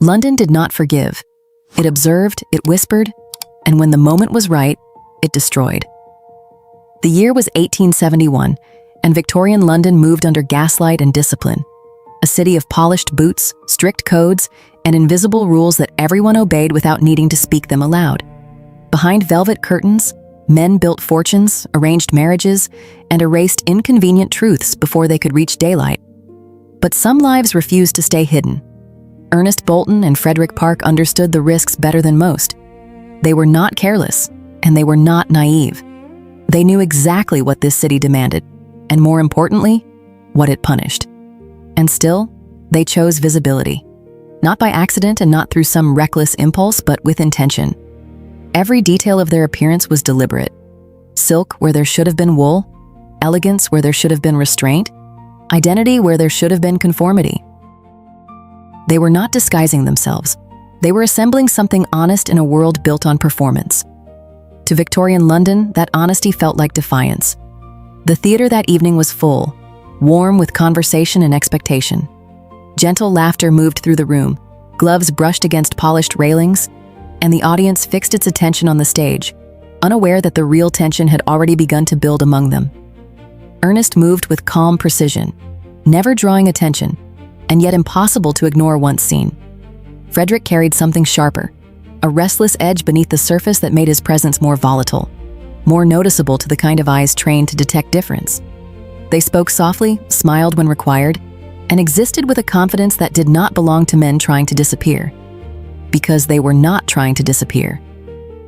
London did not forgive. It observed, it whispered, and when the moment was right, it destroyed. The year was 1871, and Victorian London moved under gaslight and discipline. A city of polished boots, strict codes, and invisible rules that everyone obeyed without needing to speak them aloud. Behind velvet curtains, men built fortunes, arranged marriages, and erased inconvenient truths before they could reach daylight. But some lives refused to stay hidden. Ernest Boulton and Frederick understood the risks better than most. They were not careless, and they were not naive. They knew exactly what this city demanded, and more importantly, what it punished. And still, they chose visibility. Not by accident and not through some reckless impulse, but with intention. Every detail of their appearance was deliberate. Silk where there should have been wool, elegance where there should have been restraint, identity where there should have been conformity. They were not disguising themselves. They were assembling something honest in a world built on performance. To Victorian London, that honesty felt like defiance. The theater that evening was full, warm with conversation and expectation. Gentle laughter moved through the room, gloves brushed against polished railings, and the audience fixed its attention on the stage, unaware that the real tension had already begun to build among them. Ernest moved with calm precision, never drawing attention, and yet impossible to ignore once seen. Frederick carried something sharper, a restless edge beneath the surface that made his presence more volatile, more noticeable to the kind of eyes trained to detect difference. They spoke softly, smiled when required, and existed with a confidence that did not belong to men trying to disappear. Because they were not trying to disappear.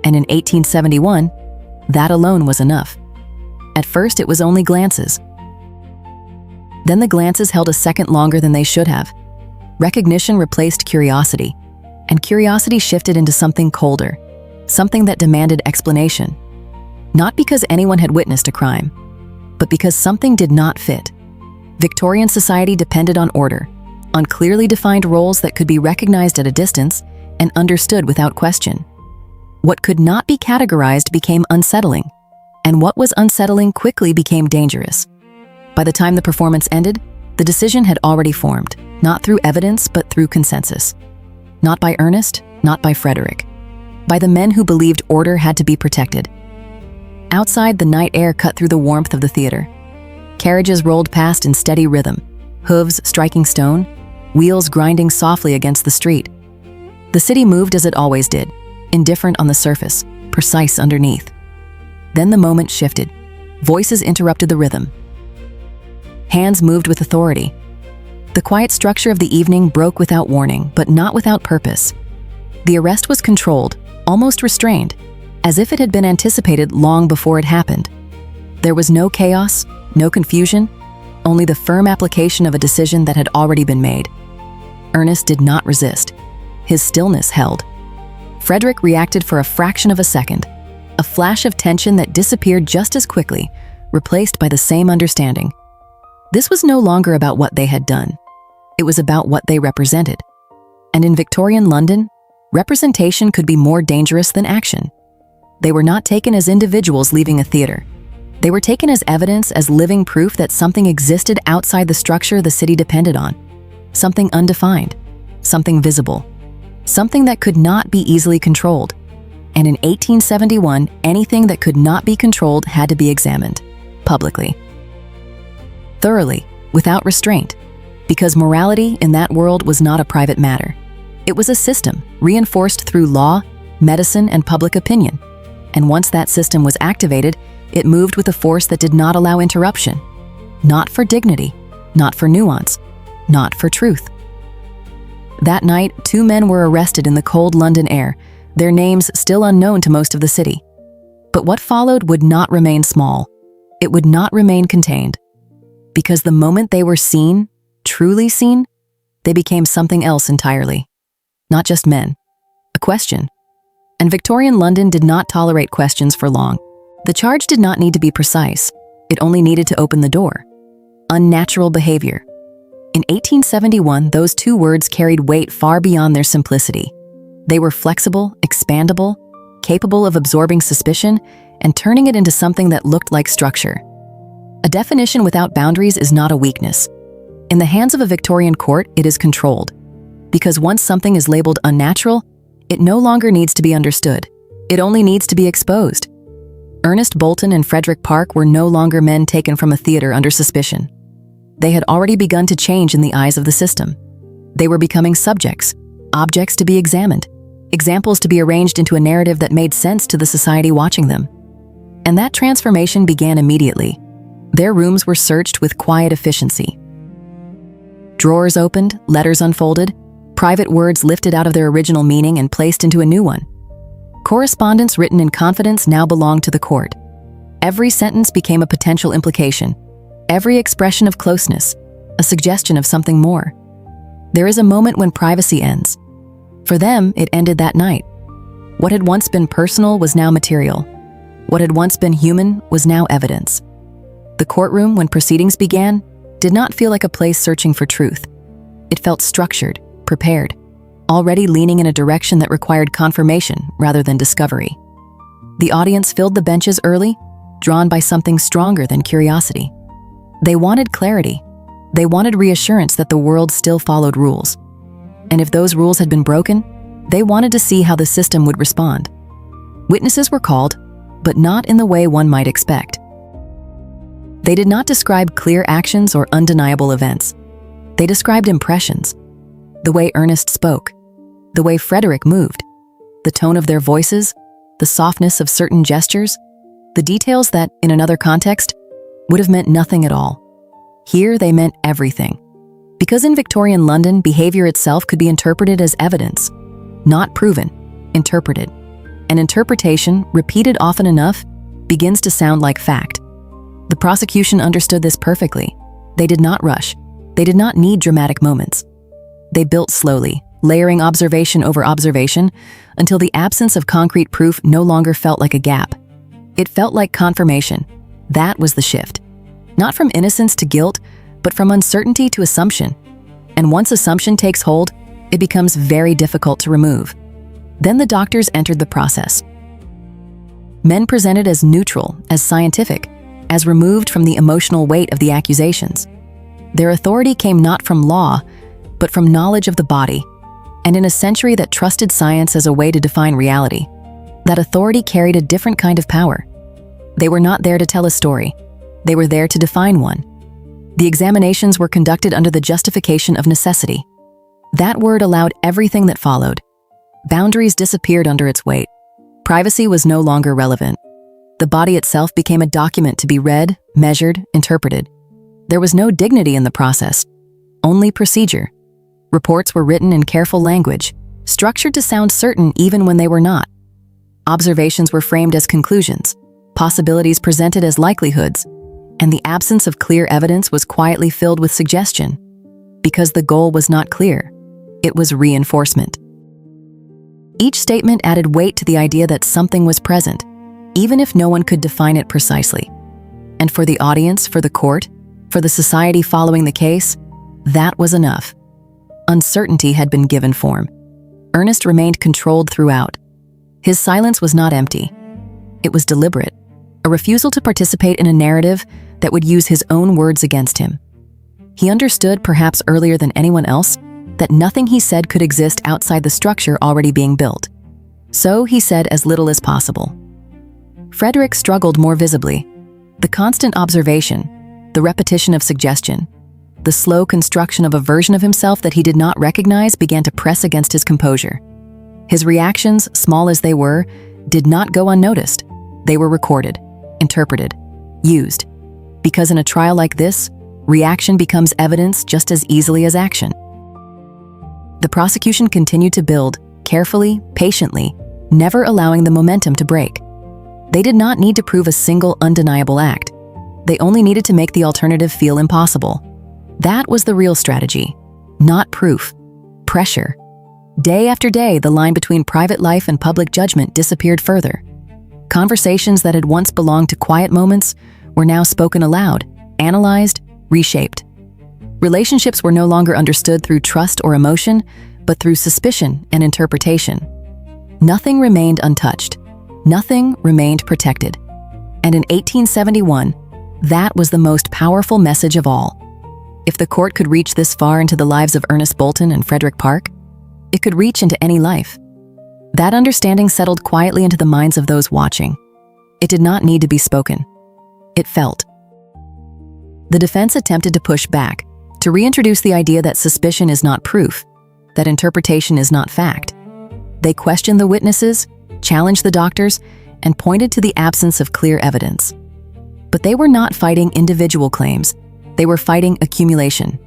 And in 1871, that alone was enough. At first, it was only glances. Then the glances held a second longer than they should have. Recognition replaced curiosity, and curiosity shifted into something colder, something that demanded explanation. Not because anyone had witnessed a crime, but because something did not fit. Victorian society depended on order, on clearly defined roles that could be recognized at a distance and understood without question. What could not be categorized became unsettling, and what was unsettling quickly became dangerous. By the time the performance ended, the decision had already formed, not through evidence but through consensus. Not by Ernest, not by Frederick. By the men who believed order had to be protected. Outside, the night air cut through the warmth of the theater. Carriages rolled past in steady rhythm, hooves striking stone, wheels grinding softly against the street. The city moved as it always did, indifferent on the surface, precise underneath. Then the moment shifted. Voices interrupted the rhythm. Hands moved with authority. The quiet structure of the evening broke without warning, but not without purpose. The arrest was controlled, almost restrained, as if it had been anticipated long before it happened. There was no chaos, no confusion, only the firm application of a decision that had already been made. Ernest did not resist. His stillness held. Frederick reacted for a fraction of a second, a flash of tension that disappeared just as quickly, replaced by the same understanding. This was no longer about what they had done. It was about what they represented. And in Victorian London, representation could be more dangerous than action. They were not taken as individuals leaving a theater. They were taken as evidence, as living proof that something existed outside the structure the city depended on. Something undefined, something visible, something that could not be easily controlled. And in 1871, anything that could not be controlled had to be examined, publicly. Thoroughly, without restraint, because morality in that world was not a private matter. It was a system, reinforced through law, medicine, and public opinion. And once that system was activated, it moved with a force that did not allow interruption. Not for dignity, not for nuance, not for truth. That night, 2 men were arrested in the cold London air, their names still unknown to most of the city. But what followed would not remain small. It would not remain contained. Because the moment they were seen, truly seen, they became something else entirely. Not just men. A question. And Victorian London did not tolerate questions for long. The charge did not need to be precise. It only needed to open the door. Unnatural behavior. In 1871, those 2 words carried weight far beyond their simplicity. They were flexible, expandable, capable of absorbing suspicion and turning it into something that looked like structure. A definition without boundaries is not a weakness. In the hands of a Victorian court, it is controlled. Because once something is labeled unnatural, it no longer needs to be understood. It only needs to be exposed. Ernest Boulton and Frederick Park were no longer men taken from a theater under suspicion. They had already begun to change in the eyes of the system. They were becoming subjects, objects to be examined, examples to be arranged into a narrative that made sense to the society watching them. And that transformation began immediately. Their rooms were searched with quiet efficiency. Drawers opened, letters unfolded, private words lifted out of their original meaning and placed into a new one. Correspondence written in confidence now belonged to the court. Every sentence became a potential implication, every expression of closeness, a suggestion of something more. There is a moment when privacy ends. For them, it ended that night. What had once been personal was now material. What had once been human was now evidence. The courtroom, when proceedings began, did not feel like a place searching for truth. It felt structured, prepared, already leaning in a direction that required confirmation rather than discovery. The audience filled the benches early, drawn by something stronger than curiosity. They wanted clarity. They wanted reassurance that the world still followed rules. And if those rules had been broken, they wanted to see how the system would respond. Witnesses were called, but not in the way one might expect. They did not describe clear actions or undeniable events. They described impressions. The way Ernest spoke, the way Frederick moved, the tone of their voices, the softness of certain gestures, the details that, in another context, would have meant nothing at all. Here they meant everything. Because in Victorian London, behavior itself could be interpreted as evidence, not proven, interpreted. An interpretation, repeated often enough, begins to sound like fact. The prosecution understood this perfectly. They did not rush. They did not need dramatic moments. They built slowly, layering observation over observation, until the absence of concrete proof no longer felt like a gap. It felt like confirmation. That was the shift. Not from innocence to guilt, but from uncertainty to assumption. And once assumption takes hold, it becomes very difficult to remove. Then the doctors entered the process. Men presented as neutral, as scientific, as removed from the emotional weight of the accusations. Their authority came not from law, but from knowledge of the body, and in a century that trusted science as a way to define reality, that authority carried a different kind of power. They were not there to tell a story. They were there to define one. The examinations were conducted under the justification of necessity. That word allowed everything that followed. Boundaries disappeared under its weight. Privacy was no longer relevant. The body itself became a document to be read, measured, interpreted. There was no dignity in the process, only procedure. Reports were written in careful language, structured to sound certain even when they were not. Observations were framed as conclusions, possibilities presented as likelihoods, and the absence of clear evidence was quietly filled with suggestion. Because the goal was not clear, it was reinforcement. Each statement added weight to the idea that something was present, even if no one could define it precisely. And for the audience, for the court, for the society following the case, that was enough. Uncertainty had been given form. Ernest remained controlled throughout. His silence was not empty. It was deliberate, a refusal to participate in a narrative that would use his own words against him. He understood, perhaps earlier than anyone else, that nothing he said could exist outside the structure already being built. So he said as little as possible. Frederick struggled more visibly. The constant observation, the repetition of suggestion, the slow construction of a version of himself that he did not recognize began to press against his composure. His reactions, small as they were, did not go unnoticed. They were recorded, interpreted, used. Because in a trial like this, reaction becomes evidence just as easily as action. The prosecution continued to build, carefully, patiently, never allowing the momentum to break. They did not need to prove a single undeniable act. They only needed to make the alternative feel impossible. That was the real strategy, not proof, pressure. Day after day, the line between private life and public judgment disappeared further. Conversations that had once belonged to quiet moments were now spoken aloud, analyzed, reshaped. Relationships were no longer understood through trust or emotion, but through suspicion and interpretation. Nothing remained untouched. Nothing remained protected. And in 1871, that was the most powerful message of all. If the court could reach this far into the lives of Ernest Boulton and Frederick Park, It could reach into any life. That understanding settled quietly into the minds of those watching. It did not need to be spoken. It felt. The defense attempted to push back, to reintroduce the idea that suspicion is not proof, that interpretation is not fact. They questioned the witnesses, challenged the doctors, and pointed to the absence of clear evidence. But they were not fighting individual claims. They were fighting accumulation.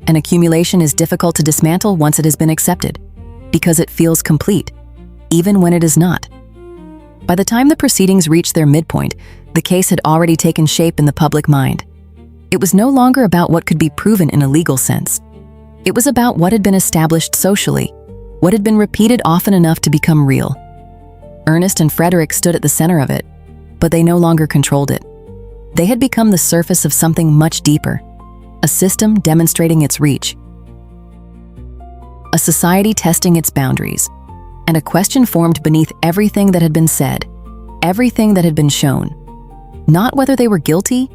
And accumulation is difficult to dismantle once it has been accepted, because it feels complete, even when it is not. By the time the proceedings reached their midpoint, the case had already taken shape in the public mind. It was no longer about what could be proven in a legal sense. It was about what had been established socially, what had been repeated often enough to become real. Ernest and Frederick stood at the center of it, but they no longer controlled it. They had become the surface of something much deeper, a system demonstrating its reach, a society testing its boundaries, and a question formed beneath everything that had been said, everything that had been shown. Not whether they were guilty,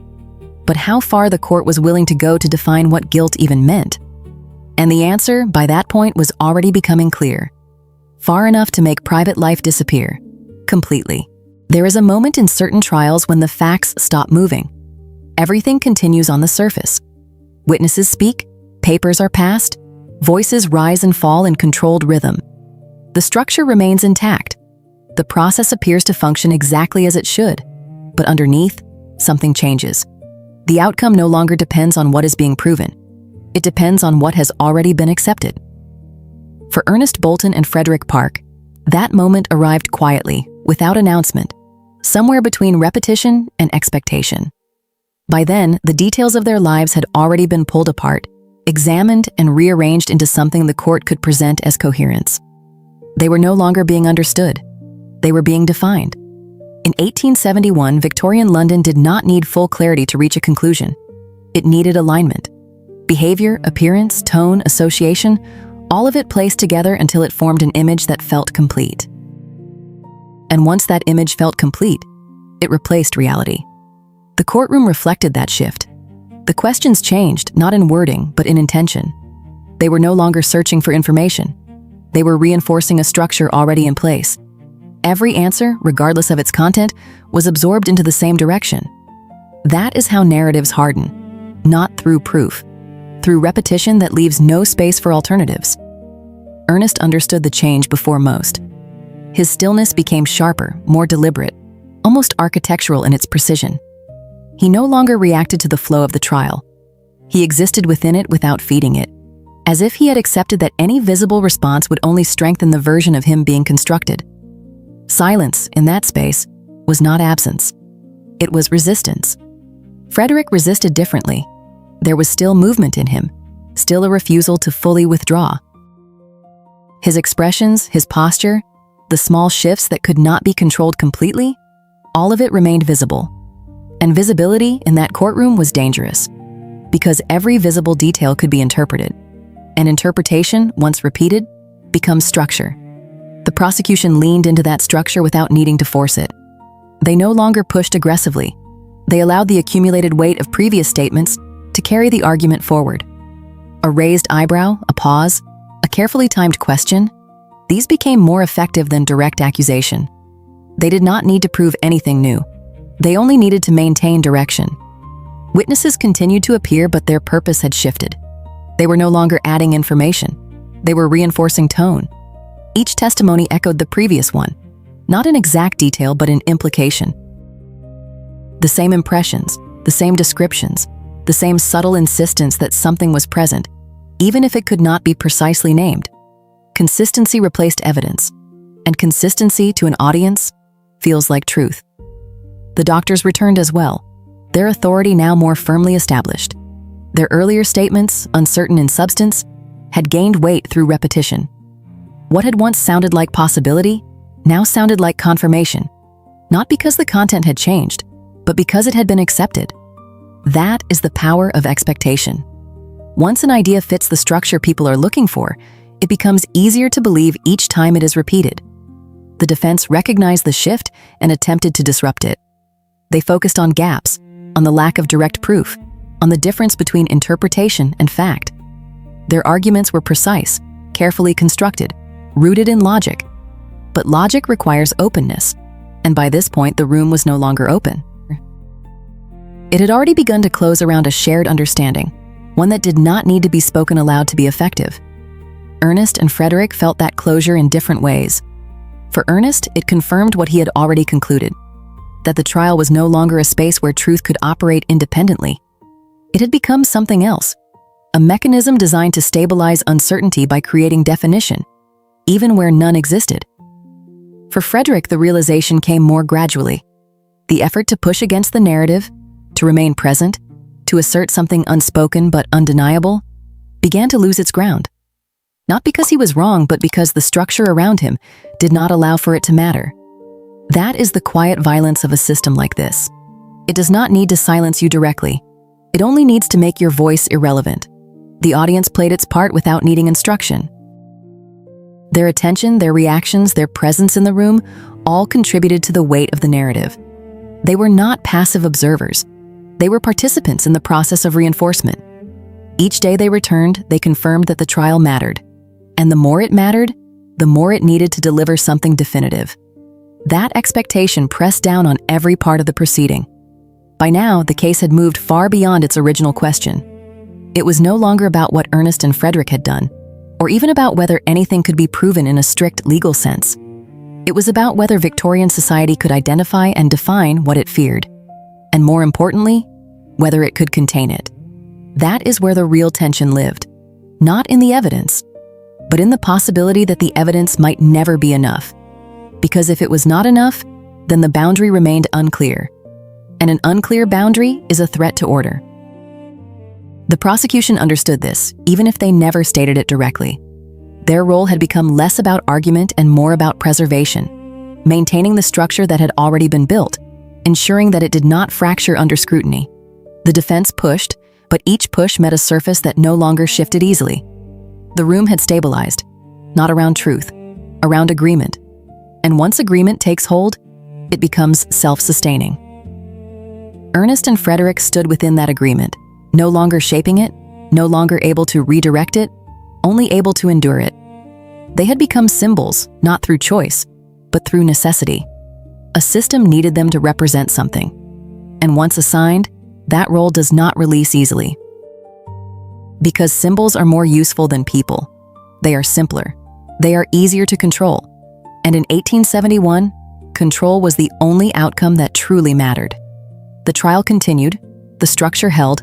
but how far the court was willing to go to define what guilt even meant. And the answer, by that point, was already becoming clear. Far enough to make private life disappear, completely. There is a moment in certain trials when the facts stop moving. Everything continues on the surface. Witnesses speak, papers are passed, voices rise and fall in controlled rhythm. The structure remains intact. The process appears to function exactly as it should, but underneath, something changes. The outcome no longer depends on what is being proven. It depends on what has already been accepted. For Ernest Boulton and Frederick Park, that moment arrived quietly, without announcement, somewhere between repetition and expectation. By then, the details of their lives had already been pulled apart, examined and rearranged into something the court could present as coherence. They were no longer being understood. They were being defined. In 1871, Victorian London did not need full clarity to reach a conclusion. It needed alignment. Behavior, appearance, tone, association, all of it placed together until it formed an image that felt complete. And once that image felt complete, it replaced reality. The courtroom reflected that shift. The questions changed, not in wording, but in intention. They were no longer searching for information. They were reinforcing a structure already in place. Every answer, regardless of its content, was absorbed into the same direction. That is how narratives harden, not through proof, through repetition that leaves no space for alternatives. Ernest understood the change before most. His stillness became sharper, more deliberate, almost architectural in its precision. He no longer reacted to the flow of the trial. He existed within it without feeding it, as if he had accepted that any visible response would only strengthen the version of him being constructed. Silence, in that space, was not absence. It was resistance. Frederick resisted differently. There was still movement in him, still a refusal to fully withdraw. His expressions, his posture, the small shifts that could not be controlled completely, all of it remained visible. And visibility in that courtroom was dangerous, because every visible detail could be interpreted. And interpretation, once repeated, becomes structure. The prosecution leaned into that structure without needing to force it. They no longer pushed aggressively. They allowed the accumulated weight of previous statements to carry the argument forward. A raised eyebrow, a pause, a carefully timed question, these became more effective than direct accusation. They did not need to prove anything new. They only needed to maintain direction. Witnesses continued to appear, but their purpose had shifted. They were no longer adding information. They were reinforcing tone. Each testimony echoed the previous one, not in exact detail, but in implication. The same impressions, the same descriptions, the same subtle insistence that something was present, even if it could not be precisely named. Consistency replaced evidence, and consistency to an audience feels like truth. The doctors returned as well, their authority now more firmly established. Their earlier statements, uncertain in substance, had gained weight through repetition. What had once sounded like possibility now sounded like confirmation, not because the content had changed, but because it had been accepted. That is the power of expectation. Once an idea fits the structure people are looking for, it becomes easier to believe each time it is repeated. The defense recognized the shift and attempted to disrupt it. They focused on gaps, on the lack of direct proof, on the difference between interpretation and fact. Their arguments were precise, carefully constructed, rooted in logic. But logic requires openness, and by this point the room was no longer open. It had already begun to close around a shared understanding, one that did not need to be spoken aloud to be effective. Ernest and Frederick felt that closure in different ways. For Ernest, it confirmed what he had already concluded, that the trial was no longer a space where truth could operate independently. It had become something else, a mechanism designed to stabilize uncertainty by creating definition, even where none existed. For Frederick, the realization came more gradually. The effort to push against the narrative, to remain present, to assert something unspoken but undeniable, began to lose its ground. Not because he was wrong, but because the structure around him did not allow for it to matter. That is the quiet violence of a system like this. It does not need to silence you directly. It only needs to make your voice irrelevant. The audience played its part without needing instruction. Their attention, their reactions, their presence in the room all contributed to the weight of the narrative. They were not passive observers. They were participants in the process of reinforcement. Each day they returned, they confirmed that the trial mattered. And the more it mattered, the more it needed to deliver something definitive. That expectation pressed down on every part of the proceeding. By now, the case had moved far beyond its original question. It was no longer about what Ernest and Frederick had done, or even about whether anything could be proven in a strict legal sense. It was about whether Victorian society could identify and define what it feared, and more importantly, whether it could contain it. That is where the real tension lived, not in the evidence, but in the possibility that the evidence might never be enough. Because if it was not enough, then the boundary remained unclear, and an unclear boundary is a threat to order. The prosecution understood this, even if they never stated it directly. Their role had become less about argument and more about preservation, maintaining the structure that had already been built, ensuring that it did not fracture under scrutiny. The defense pushed, but each push met a surface that no longer shifted easily. The room had stabilized, not around truth, around agreement. And once agreement takes hold, it becomes self-sustaining. Ernest and Frederick stood within that agreement, no longer shaping it, no longer able to redirect it, only able to endure it. They had become symbols, not through choice, but through necessity. A system needed them to represent something. And once assigned, that role does not release easily. Because symbols are more useful than people. They are simpler. They are easier to control. And in 1871, control was the only outcome that truly mattered. The trial continued, the structure held,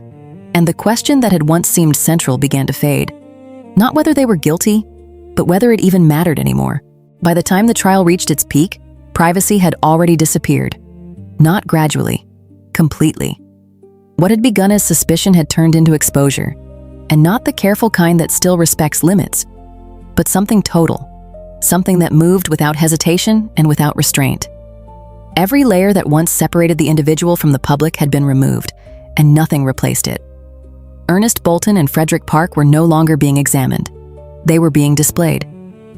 and the question that had once seemed central began to fade. Not whether they were guilty, but whether it even mattered anymore. By the time the trial reached its peak, privacy had already disappeared. Not gradually, completely. What had begun as suspicion had turned into exposure, and not the careful kind that still respects limits, but something total, something that moved without hesitation and without restraint. Every layer that once separated the individual from the public had been removed, and nothing replaced it. Ernest Boulton and Frederick Park were no longer being examined. They were being displayed.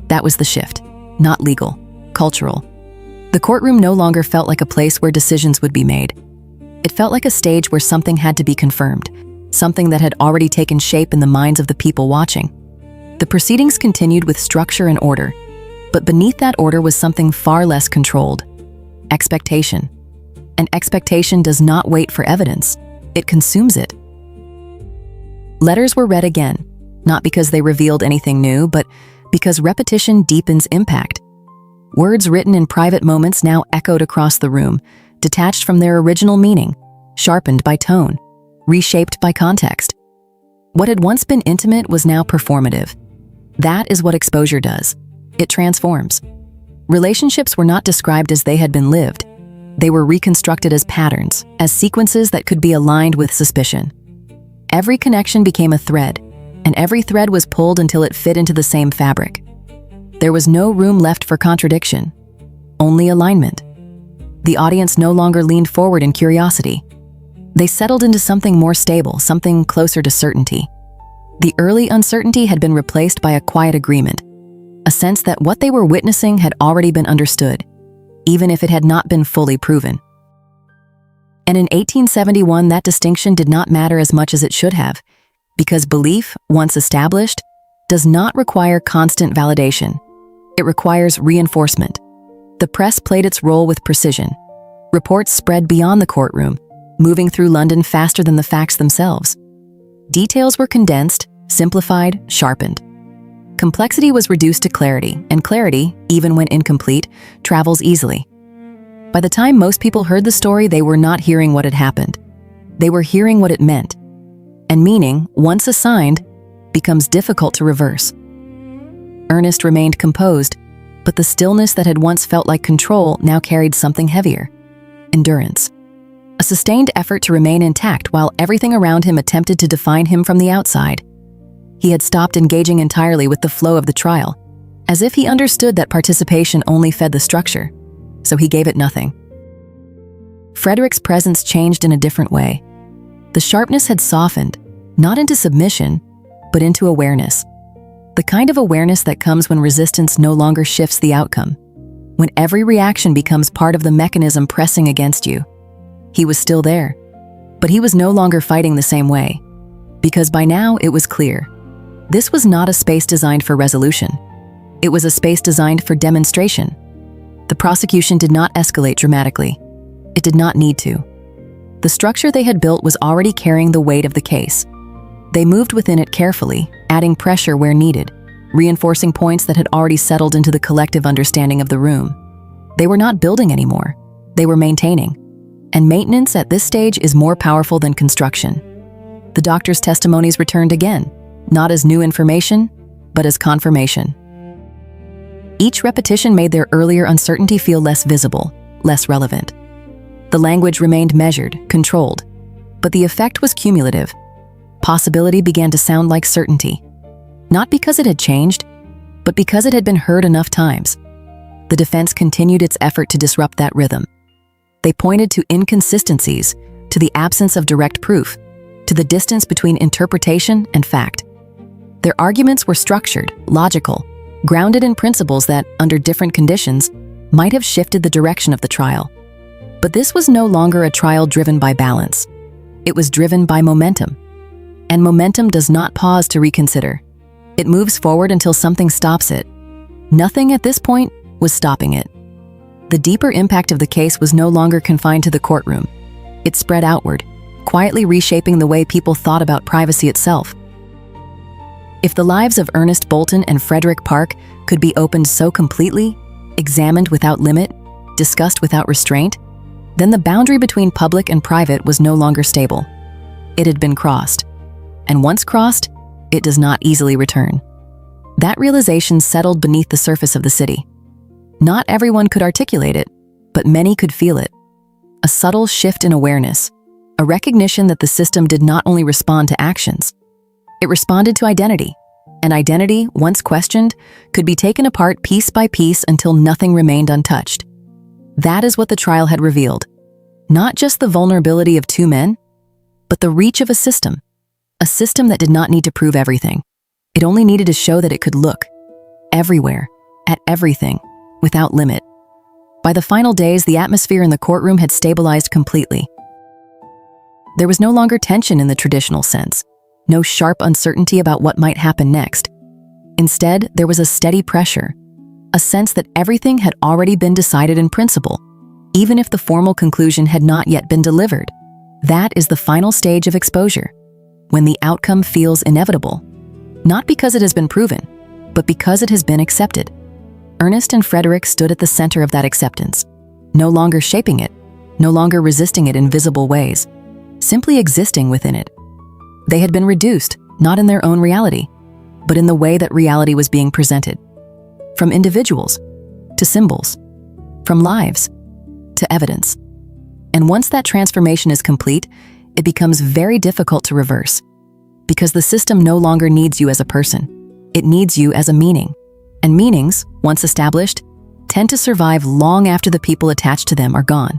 That was the shift, not legal, cultural. The courtroom no longer felt like a place where decisions would be made. It felt like a stage where something had to be confirmed, something that had already taken shape in the minds of the people watching. The proceedings continued with structure and order, but beneath that order was something far less controlled: expectation. And expectation does not wait for evidence, it consumes it. Letters were read again, not because they revealed anything new, but because repetition deepens impact. Words written in private moments now echoed across the room, detached from their original meaning, sharpened by tone, reshaped by context. What had once been intimate was now performative. That is what exposure does. It transforms. Relationships were not described as they had been lived. They were reconstructed as patterns, as sequences that could be aligned with suspicion. Every connection became a thread, and every thread was pulled until it fit into the same fabric. There was no room left for contradiction, only alignment. The audience no longer leaned forward in curiosity. They settled into something more stable, something closer to certainty. The early uncertainty had been replaced by a quiet agreement, a sense that what they were witnessing had already been understood, even if it had not been fully proven. And in 1871, that distinction did not matter as much as it should have, because belief, once established, does not require constant validation. It requires reinforcement. The press played its role with precision. Reports spread beyond the courtroom, moving through London faster than the facts themselves. Details were condensed, simplified, sharpened. Complexity was reduced to clarity, and clarity, even when incomplete, travels easily. By the time most people heard the story, they were not hearing what had happened. They were hearing what it meant. And meaning, once assigned, becomes difficult to reverse. Ernest remained composed, but the stillness that had once felt like control now carried something heavier: endurance. A sustained effort to remain intact while everything around him attempted to define him from the outside. He had stopped engaging entirely with the flow of the trial, as if he understood that participation only fed the structure, so he gave it nothing. Frederick's presence changed in a different way. The sharpness had softened, not into submission, but into awareness. The kind of awareness that comes when resistance no longer shifts the outcome, when every reaction becomes part of the mechanism pressing against you. He was still there, but he was no longer fighting the same way, because by now it was clear. This was not a space designed for resolution. It was a space designed for demonstration. The prosecution did not escalate dramatically. It did not need to. The structure they had built was already carrying the weight of the case. They moved within it carefully, adding pressure where needed, reinforcing points that had already settled into the collective understanding of the room. They were not building anymore. They were maintaining. And maintenance at this stage is more powerful than construction. The doctor's testimonies returned again, not as new information, but as confirmation. Each repetition made their earlier uncertainty feel less visible, less relevant. The language remained measured, controlled, but the effect was cumulative. Possibility began to sound like certainty, not because it had changed, but because it had been heard enough times. The defense continued its effort to disrupt that rhythm. They pointed to inconsistencies, to the absence of direct proof, to the distance between interpretation and fact. Their arguments were structured, logical, grounded in principles that, under different conditions, might have shifted the direction of the trial. But this was no longer a trial driven by balance. It was driven by momentum. And momentum does not pause to reconsider. It moves forward until something stops it. Nothing at this point was stopping it. The deeper impact of the case was no longer confined to the courtroom. It spread outward, quietly reshaping the way people thought about privacy itself. If the lives of Ernest Boulton and Frederick Park could be opened so completely, examined without limit, discussed without restraint, then the boundary between public and private was no longer stable. It had been crossed. And once crossed, it does not easily return. That realization settled beneath the surface of the city. Not everyone could articulate it, but many could feel it. A subtle shift in awareness, a recognition that the system did not only respond to actions, it responded to identity. And identity, once questioned, could be taken apart piece by piece until nothing remained untouched. That is what the trial had revealed. Not just the vulnerability of two men, but the reach of a system that did not need to prove everything. It only needed to show that it could look everywhere, at everything, without limit. By the final days, the atmosphere in the courtroom had stabilized completely. There was no longer tension in the traditional sense, no sharp uncertainty about what might happen next. Instead, there was a steady pressure, a sense that everything had already been decided in principle, even if the formal conclusion had not yet been delivered. That is the final stage of exposure, when the outcome feels inevitable, not because it has been proven, but because it has been accepted. Ernest and Frederick stood at the center of that acceptance, no longer shaping it, no longer resisting it in visible ways, simply existing within it. They had been reduced, not in their own reality, but in the way that reality was being presented. From individuals to symbols, from lives to evidence. And once that transformation is complete, it becomes very difficult to reverse, because the system no longer needs you as a person. It needs you as a meaning. And meanings, once established, tend to survive long after the people attached to them are gone.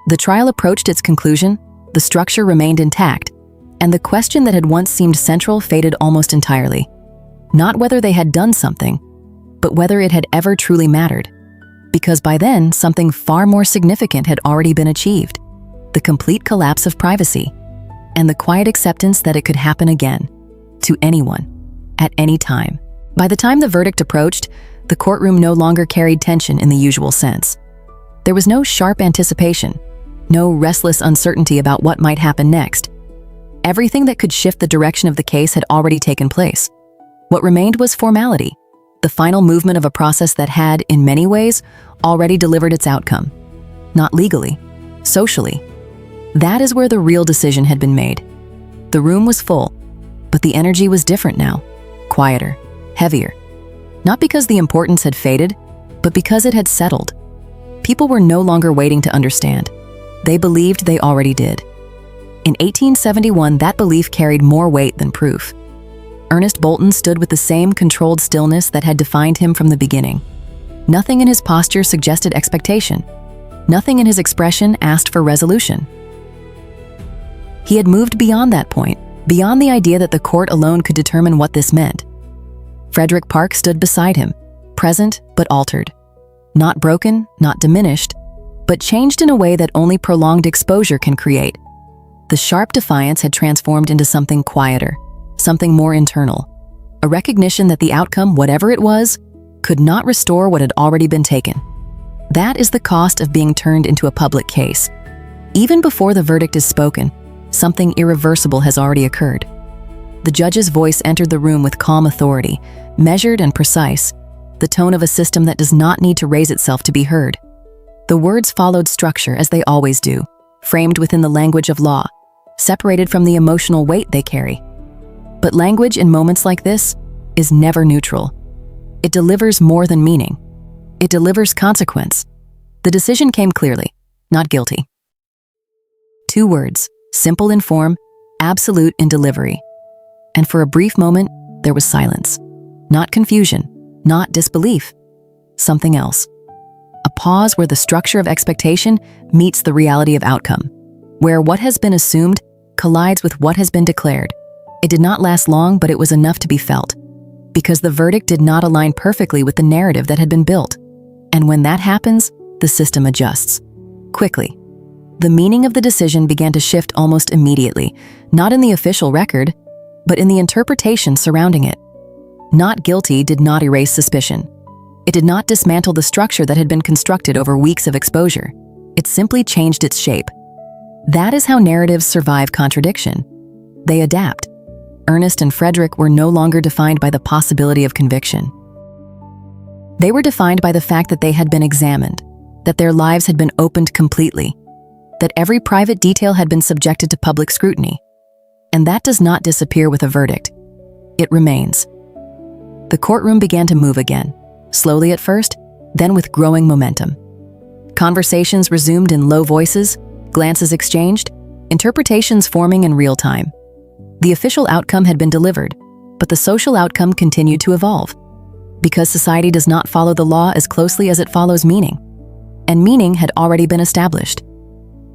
The trial approached its conclusion, the structure remained intact, and the question that had once seemed central faded almost entirely. Not whether they had done something, but whether it had ever truly mattered. Because by then, something far more significant had already been achieved: the complete collapse of privacy, and the quiet acceptance that it could happen again, to anyone, at any time. By the time the verdict approached, the courtroom no longer carried tension in the usual sense. There was no sharp anticipation, no restless uncertainty about what might happen next. Everything that could shift the direction of the case had already taken place. What remained was formality, the final movement of a process that had, in many ways, already delivered its outcome. Not legally, socially. That is where the real decision had been made. The room was full, but the energy was different now, quieter, heavier. Not because the importance had faded, but because it had settled. People were no longer waiting to understand. They believed they already did. In 1871, that belief carried more weight than proof. Ernest Boulton stood with the same controlled stillness that had defined him from the beginning. Nothing in his posture suggested expectation. Nothing in his expression asked for resolution. He had moved beyond that point, beyond the idea that the court alone could determine what this meant. Frederick Park stood beside him, present but altered. Not broken, not diminished, but changed in a way that only prolonged exposure can create. The sharp defiance had transformed into something quieter, something more internal, a recognition that the outcome, whatever it was, could not restore what had already been taken. That is the cost of being turned into a public case. Even before the verdict is spoken, something irreversible has already occurred. The judge's voice entered the room with calm authority, measured and precise, the tone of a system that does not need to raise itself to be heard. The words followed structure as they always do, framed within the language of law, separated from the emotional weight they carry. But language in moments like this is never neutral. It delivers more than meaning. It delivers consequence. The decision came clearly, not guilty. 2 words, simple in form, absolute in delivery. And for a brief moment, there was silence. Not confusion, not disbelief, something else. A pause where the structure of expectation meets the reality of outcome, where what has been assumed collides with what has been declared. It did not last long, but it was enough to be felt, because the verdict did not align perfectly with the narrative that had been built. And when that happens, the system adjusts. Quickly. The meaning of the decision began to shift almost immediately, not in the official record, but in the interpretation surrounding it. Not guilty did not erase suspicion. It did not dismantle the structure that had been constructed over weeks of exposure. It simply changed its shape. That is how narratives survive contradiction. They adapt. Ernest and Frederick were no longer defined by the possibility of conviction. They were defined by the fact that they had been examined, that their lives had been opened completely, that every private detail had been subjected to public scrutiny. And that does not disappear with a verdict. It remains. The courtroom began to move again, slowly at first, then with growing momentum. Conversations resumed in low voices, glances exchanged, interpretations forming in real time. The official outcome had been delivered, but the social outcome continued to evolve, because society does not follow the law as closely as it follows meaning, and meaning had already been established.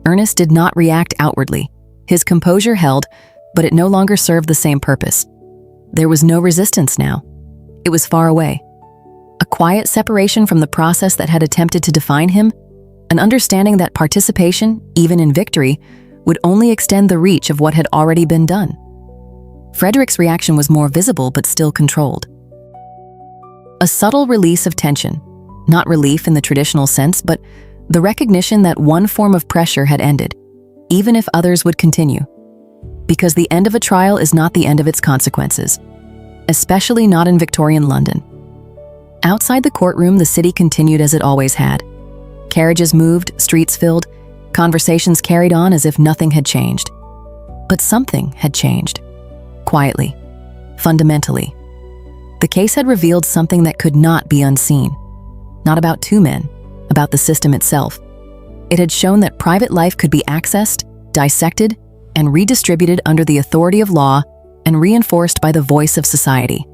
Ernest did not react outwardly. His composure held, but it no longer served the same purpose. There was no resistance now. It was far away. A quiet separation from the process that had attempted to define him, an understanding that participation, even in victory, would only extend the reach of what had already been done. Frederick's reaction was more visible but still controlled. A subtle release of tension, not relief in the traditional sense, but the recognition that one form of pressure had ended, even if others would continue. Because the end of a trial is not the end of its consequences, especially not in Victorian London. Outside the courtroom, the city continued as it always had. Carriages moved, streets filled, conversations carried on as if nothing had changed. But something had changed. Quietly, fundamentally. The case had revealed something that could not be unseen. Not about 2 men, about the system itself. It had shown that private life could be accessed, dissected, and redistributed under the authority of law and reinforced by the voice of society.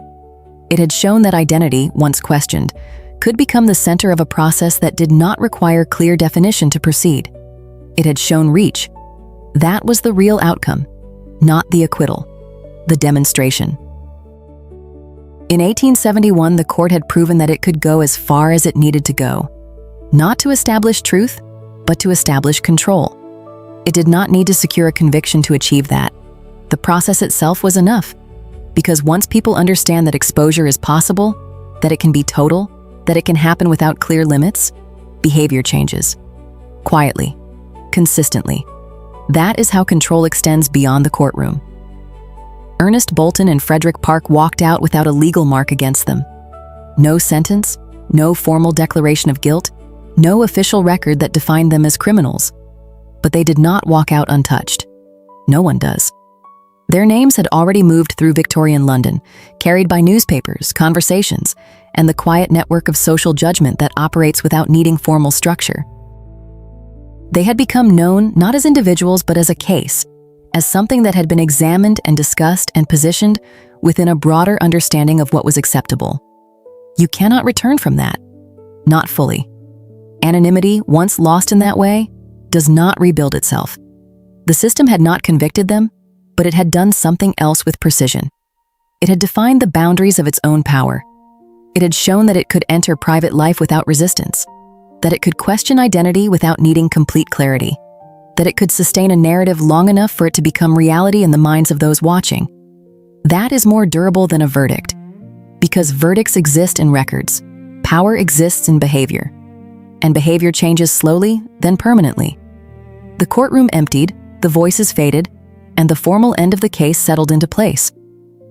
It had shown that identity, once questioned, could become the center of a process that did not require clear definition to proceed. It had shown reach. That was the real outcome, not the acquittal, the demonstration. In 1871, the court had proven that it could go as far as it needed to go, not to establish truth, but to establish control. It did not need to secure a conviction to achieve that. The process itself was enough. Because once people understand that exposure is possible, that it can be total, that it can happen without clear limits, behavior changes. Quietly, consistently. That is how control extends beyond the courtroom. Ernest Boulton and Frederick Park walked out without a legal mark against them. No sentence, no formal declaration of guilt, no official record that defined them as criminals. But they did not walk out untouched. No one does. Their names had already moved through Victorian London, carried by newspapers, conversations, and the quiet network of social judgment that operates without needing formal structure. They had become known not as individuals but as a case, as something that had been examined and discussed and positioned within a broader understanding of what was acceptable. You cannot return from that. Not fully. Anonymity, once lost in that way, does not rebuild itself. The system had not convicted them, but it had done something else with precision. It had defined the boundaries of its own power. It had shown that it could enter private life without resistance, that it could question identity without needing complete clarity, that it could sustain a narrative long enough for it to become reality in the minds of those watching. That is more durable than a verdict, because verdicts exist in records, power exists in behavior, and behavior changes slowly, then permanently. The courtroom emptied, the voices faded, and the formal end of the case settled into place.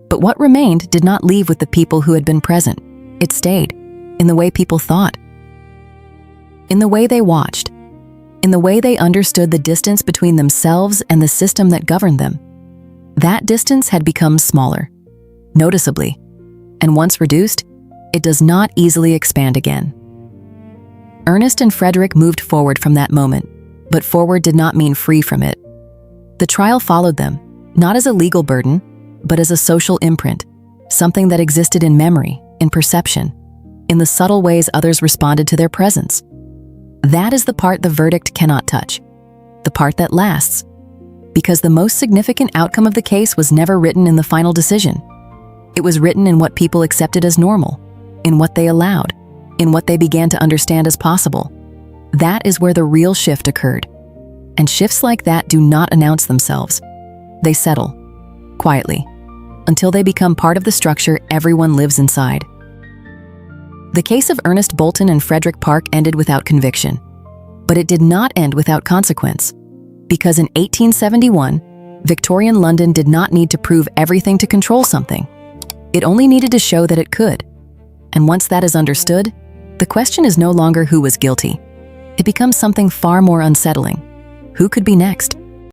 But what remained did not leave with the people who had been present. It stayed, in the way people thought, in the way they watched, in the way they understood the distance between themselves and the system that governed them. That distance had become smaller, noticeably, and once reduced, it does not easily expand again. Ernest and Frederick moved forward from that moment, but forward did not mean free from it. The trial followed them, not as a legal burden, but as a social imprint, something that existed in memory, in perception, in the subtle ways others responded to their presence. That is the part the verdict cannot touch, the part that lasts, because the most significant outcome of the case was never written in the final decision. It was written in what people accepted as normal, in what they allowed, in what they began to understand as possible. That is where the real shift occurred. And shifts like that do not announce themselves. They settle, quietly, until they become part of the structure everyone lives inside. The case of Ernest Boulton and Frederick Park ended without conviction. But it did not end without consequence. Because in 1871, Victorian London did not need to prove everything to control something. It only needed to show that it could. And once that is understood, the question is no longer who was guilty. It becomes something far more unsettling. Who could be next?